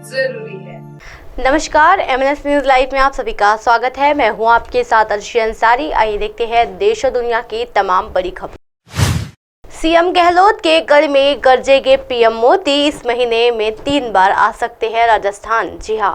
जरूरी है। नमस्कार, MNS न्यूज लाइव में आप सभी का स्वागत है। मैं हूं आपके साथ अर्शी अंसारी। आइए देखते हैं देश और दुनिया की तमाम बड़ी खबर। सीएम गहलोत के गढ़ में गरजेंगे पीएम मोदी। इस महीने में 3 बार आ सकते हैं राजस्थान। जी हां,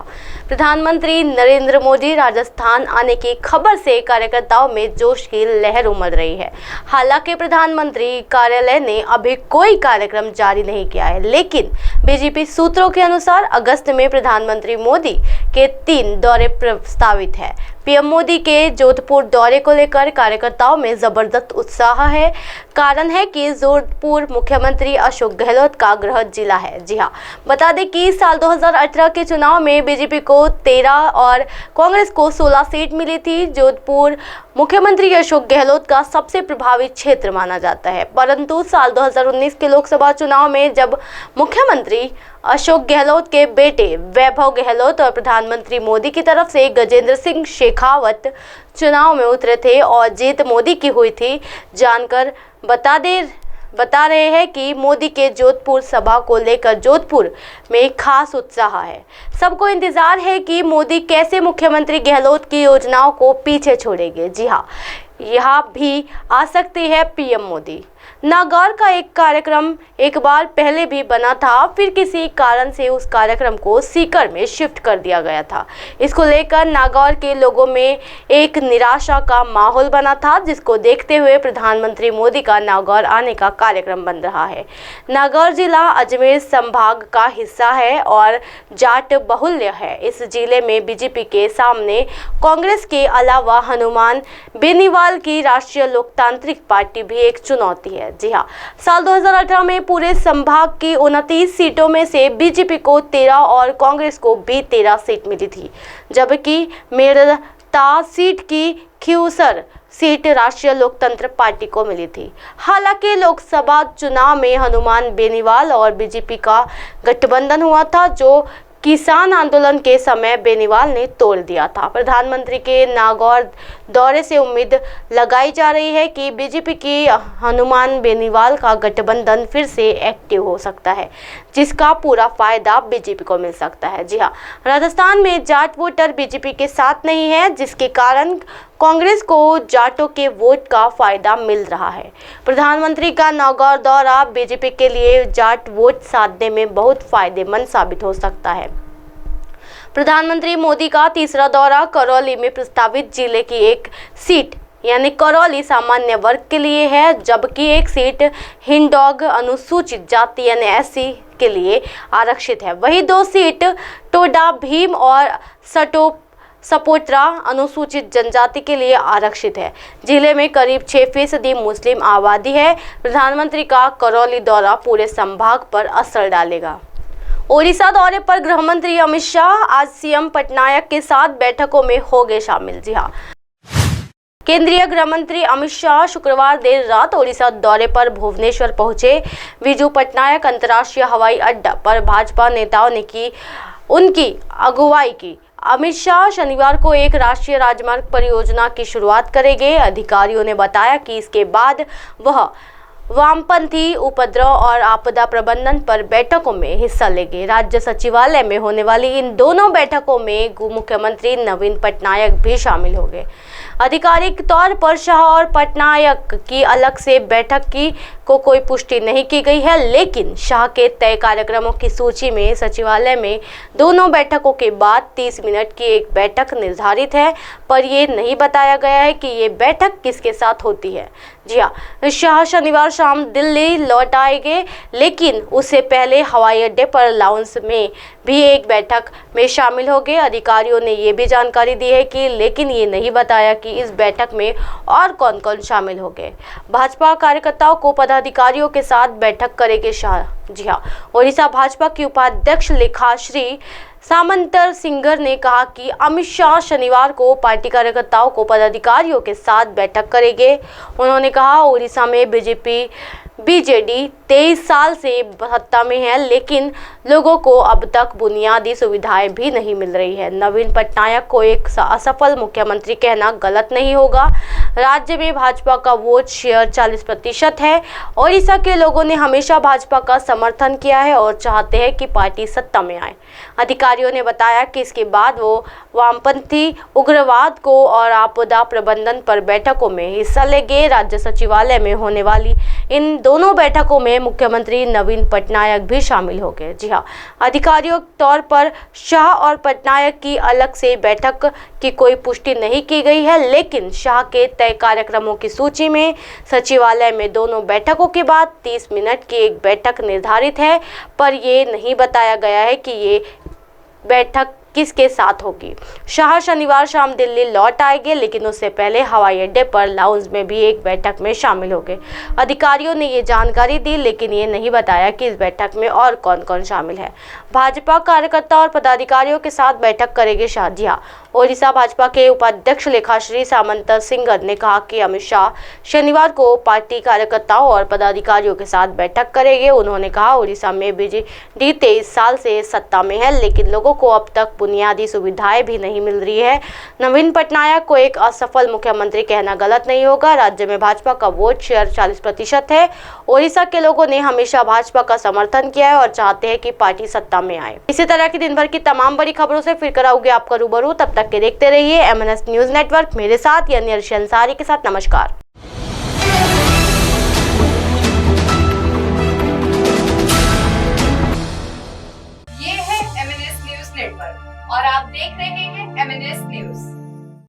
प्रधानमंत्री नरेंद्र मोदी राजस्थान आने की खबर से कार्यकर्ताओं में जोश की लहर उमड़ रही है। हालांकि प्रधानमंत्री कार्यालय ने अभी कोई कार्यक्रम जारी नहीं किया है, लेकिन बीजेपी सूत्रों के अनुसार अगस्त में प्रधानमंत्री मोदी के 3 दौरे प्रस्तावित है। पीएम मोदी के जोधपुर दौरे को लेकर कार्यकर्ताओं में जबरदस्त उत्साह है। कारण है कि जोधपुर मुख्यमंत्री अशोक गहलोत का गृह जिला है। जी हां, बता दें कि साल 2018 के चुनाव में बीजेपी को 13 और कांग्रेस को 16 सीट मिली थी। जोधपुर मुख्यमंत्री अशोक गहलोत का सबसे प्रभावी क्षेत्र माना जाता है, परंतु साल 2019 के लोकसभा चुनाव में जब मुख्यमंत्री अशोक गहलोत के बेटे वैभव गहलोत और प्रधानमंत्री मोदी की तरफ से गजेंद्र सिंह शेखावत चुनाव में उतरे थे और जीत मोदी की हुई थी। जानकर बता रहे हैं कि मोदी के जोधपुर सभा को लेकर जोधपुर में खास उत्साह है। सबको इंतजार है कि मोदी कैसे मुख्यमंत्री गहलोत की योजनाओं को पीछे छोड़ेंगे। जी हाँ, यहाँ भी आ सकते हैं पीएम मोदी। नागौर का एक कार्यक्रम एक बार पहले भी बना था, फिर किसी कारण से उस कार्यक्रम को सीकर में शिफ्ट कर दिया गया था। इसको लेकर नागौर के लोगों में एक निराशा का माहौल बना था, जिसको देखते हुए प्रधानमंत्री मोदी का नागौर आने का कार्यक्रम बन रहा है। नागौर जिला अजमेर संभाग का हिस्सा है और जाट बहुल्य है। इस जिले में बीजेपी के सामने कांग्रेस के अलावा हनुमान बेनीवाल की राष्ट्रीय लोकतांत्रिक पार्टी भी एक चुनौती है। जी हाँ, साल 2018 में पूरे संभाग की 29 सीटों में से बीजेपी को 13 और कांग्रेस को भी 13 सीट मिली थी, जबकि मेड़ता सीट की खियूसर सीट राष्ट्रीय लोकतंत्र पार्टी को मिली थी। हालांकि लोकसभा चुनाव में हनुमान बेनीवाल और बीजेपी का गठबंधन हुआ था, जो किसान आंदोलन के समय बेनीवाल ने तोड़ दिया था। प्रधानमंत्री के नागौर दौरे से उम्मीद लगाई जा रही है कि बीजेपी की हनुमान बेनीवाल का गठबंधन फिर से एक्टिव हो सकता है, जिसका पूरा फायदा बीजेपी को मिल सकता है। जी हाँ, राजस्थान में जाट वोटर बीजेपी के साथ नहीं है, जिसके कारण कांग्रेस को जाटों के वोट का फायदा मिल रहा है। प्रधानमंत्री का नागौर दौरा बीजेपी के लिए जाट वोट साधने में बहुत फायदेमंद साबित हो सकता है। प्रधानमंत्री मोदी का तीसरा दौरा करौली में प्रस्तावित जिले की एक सीट यानी करौली सामान्य वर्ग के लिए है, जबकि एक सीट हिंडौग अनुसूचित जाति यानी SC के लिए आरक्षित है। वही 2 सीट टोडा भीम और सपोत्रा अनुसूचित जनजाति के लिए आरक्षित है। जिले में करीब 6% मुस्लिम आबादी है। प्रधानमंत्री का करौली दौरा पूरे संभाग पर असर डालेगा। ओडिशा दौरे पर गृह मंत्री अमित शाह आज सीएम पटनायक के साथ बैठकों में होंगे शामिल। जी हाँ, केंद्रीय गृह मंत्री अमित शाह शुक्रवार देर रात ओडिशा दौरे पर भुवनेश्वर पहुंचे। विजू पटनायक अंतर्राष्ट्रीय हवाई अड्डा पर भाजपा नेताओं ने की उनकी अगुवाई की। अमित शाह शनिवार को एक राष्ट्रीय राजमार्ग परियोजना की शुरुआत करेंगे। अधिकारियों ने बताया कि इसके बाद वह वामपंथी उपद्रव और आपदा प्रबंधन पर बैठकों में हिस्सा लेंगे। राज्य सचिवालय में होने वाली इन दोनों बैठकों में मुख्यमंत्री नवीन पटनायक भी शामिल होंगे। आधिकारिक तौर पर शाह और पटनायक की अलग से बैठक की कोई पुष्टि नहीं की गई है, लेकिन शाह के तय कार्यक्रमों की सूची में सचिवालय में दोनों बैठकों के बाद 30 मिनट की एक बैठक निर्धारित है, पर यह नहीं बताया गया है कि ये बैठक किसके साथ होती है। जी हाँ, शाह शनिवार शाम दिल्ली लौट आएंगे, लेकिन उससे पहले हवाई अड्डे पर लाउंज में भी एक बैठक में शामिल होंगे। अधिकारियों ने ये भी जानकारी दी है कि लेकिन ये नहीं बताया कि इस बैठक में और कौन कौन शामिल होंगे। भाजपा कार्यकर्ताओं को पदाधिकारियों के साथ बैठक करेंगे शाह। जी हाँ, ओडिशा भाजपा की उपाध्यक्ष लेखाश्री सामंतर सिंगर ने कहा कि अमित शाह शनिवार को पार्टी कार्यकर्ताओं को पदाधिकारियों के साथ बैठक करेंगे। उन्होंने कहा, ओडिशा में बीजेपी बीजेडी 23 साल से सत्ता में है, लेकिन लोगों को अब तक बुनियादी सुविधाएं भी नहीं मिल रही है। नवीन पटनायक को एक असफल मुख्यमंत्री कहना गलत नहीं होगा। राज्य में भाजपा का वोट शेयर 40% है। ओडिशा के लोगों ने हमेशा भाजपा का समर्थन किया है और चाहते हैं कि पार्टी सत्ता में आए। अधिकारियों ने बताया कि इसके बाद वो वामपंथी उग्रवाद को और आपदा प्रबंधन पर बैठकों में हिस्सा लेंगे। राज्य सचिवालय में होने वाली इन दोनों बैठकों में मुख्यमंत्री नवीन पटनायक भी शामिल हो गए। जी हाँ, आधिकारिक तौर पर शाह और पटनायक की अलग से बैठक की कोई पुष्टि नहीं की गई है, लेकिन शाह के तय कार्यक्रमों की सूची में सचिवालय में दोनों बैठकों के बाद 30 मिनट की एक बैठक निर्धारित है, पर ये नहीं बताया गया है कि ये बैठक किसके साथ होगी। शाह शनिवार शाम दिल्ली लौट आएंगे, लेकिन उससे पहले हवाई अड्डे पर लाउंज में भी एक बैठक में शामिल होंगे। अधिकारियों ने ये जानकारी दी, लेकिन ये नहीं बताया कि इस बैठक में और कौन कौन शामिल है। भाजपा कार्यकर्ता और पदाधिकारियों के साथ बैठक करेंगे शाह। जी हाँ, ओडिशा भाजपा के उपाध्यक्ष लेखाश्री सामंत सिंगर ने कहा कि अमित शाह शनिवार को पार्टी कार्यकर्ताओं और पदाधिकारियों के साथ बैठक करेंगे। उन्होंने कहा, ओडिशा में बीजेडी 23 साल से सत्ता में है, लेकिन लोगों को अब तक बुनियादी सुविधाएं भी नहीं मिल रही है। नवीन पटनायक को एक असफल मुख्यमंत्री कहना गलत नहीं होगा। राज्य में भाजपा का वोट शेयर 40% है। ओडिशा के लोगों ने हमेशा भाजपा का समर्थन किया है और चाहते हैं कि पार्टी सत्ता में आए। इसी तरह की दिन भर की तमाम बड़ी खबरों से फिर कराऊंगे आपका रूबरू। तब तक के देखते रहिए MNS न्यूज नेटवर्क। मेरे साथ यानी अर्शी अंसारी के साथ नमस्कार।